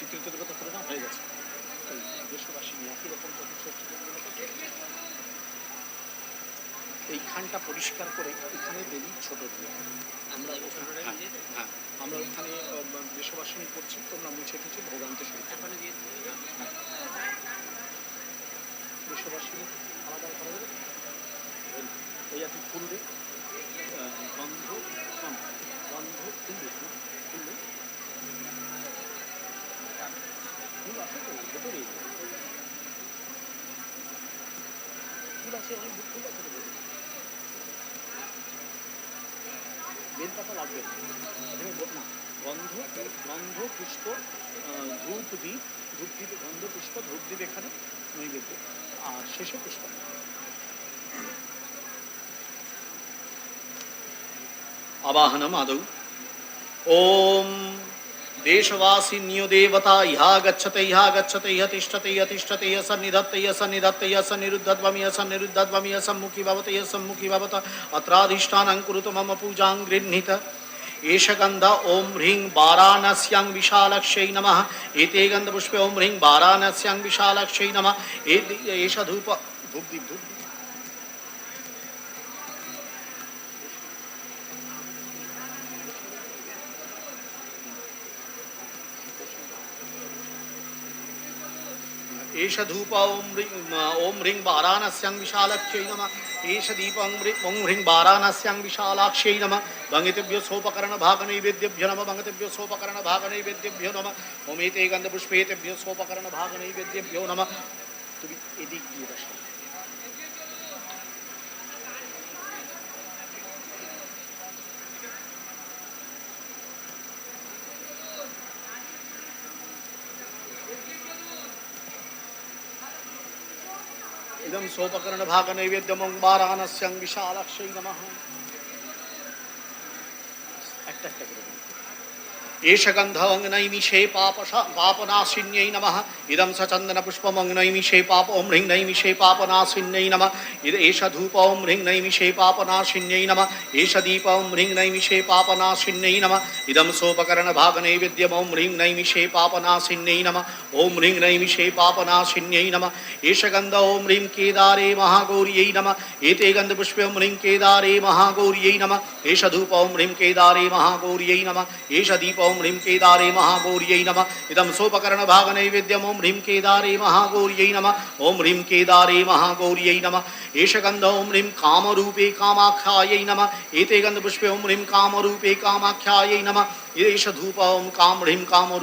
নিয়ন্ত্রিত দেবতা করে না হয়ে গেছে। তো দেশবাসী একই রকম এইখানটা পরিষ্কার করে এখানে দেবী ছোট দিয়ে আমরা হ্যাঁ আমরা ওইখানে দেশবাসিনী করছি, তোমরা মুছে টুছে ভোগ আনতে শুরু করো। দেশবাসিনী আলাদা করা যাবে, ওই একটু খুলবে গন্ধ গন্ধ খুলবে খুলবে ফুল আছে তো ভেতরে, ফুল আছে অনেক ফুল আছে তো বেলপাতা লাগবে না, গন্ধ গন্ধ পুষ্প ধূপ দ্বীপ ধূপ দ্বীপ গন্ধ পুষ্প ধূপ দ্বীপ এখানে নৈবেদ্য আর শেষে পুষ্প। आवाहनम आदौ ओम देशवासिन्यो देवता इहा गच्छते इहा गच्छते इह तिष्ठते इह तिष्ठते इह सन्निधत्ते इह सन्निधत्ते इह सन्निरुद्धध्वमि इह सन्निरुद्धध्वमि इह सम्मुखी भवते इह सम्मुखी भवत अत्राधिष्ठानं कुरुतु मम पूजां गृह्णीत एष गन्ध ओम ह्रीं वाराणस्यां विशालक्ष्यै नमः एते गन्धपुष्पे ओम ह्रीं वाराणस्यां विशालक्ष्यै नमः एष धूप धूपदीप धूप एष धूप ओम ह्रीं वाराणस्यां विशालक्ष्यै नमः एष दीप ओम ह्रीं वाराणस्यां विशालाक्ष्यै नमः भंगितेभ्यो सोपकरण भाग नैवेद्यभ्यो नमः भंगितेभ्यो सोपकरण भाग नैवेद्यभ्यो नमः ओम एते गन्धपुष्पेतेभ्यो सोपकरण भाग नैवेद्यभ्यो नमः। তুমি এদিক দিয়ে বসো, इदं सोपकरण भाग नैवेद्यम वाराणस्यां विशालाक्ष्यै नमः। একটা একটা করে एष गन्धं नैमिषे पापनाशिन्यै नमः इदं स चन्दनपुष्पं नैमिषे पाप ओं ह्रीं नैमिषे पापनाशिन्यै नमः एष धूप ओं ह्रीं नैमिषे पापनाशिन्यै नमः एष दीप ओं ह्रीं नैमिषे पापनाशिन्यै नमः इदं सोपकरणभागनैवेद्यम् ओं ह्रीं नैमिषे पापनाशिन्यै नमः ओं ह्रीं नैमिषे पापनाशिन्यै नमः एष गन्ध ओं ह्रीं केदारे महागौर्यै नमः एते गन्धपुष्पे ओं ह्रीं केदारे महागौर्यै नमः एष धूप ओं ह्रीं केदारे महागौर्यै नमः एष दीप ओं ह्रीं केदारे महागौर्यै नमः इदं सोपकरण भाग नैवेद्यम् ओं ह्रीं केदारे महागौर्यै नमः ओं ह्रीं केदारे महागौर्यै नमः एष गन्ध ओं ह्रीं कामरूपे कामाख्यायै नमः एते गन्धपुष्पे ओं ह्रीं कामरूपे कामाख्यायै नमः एष धूप ओं कां ह्रीं काम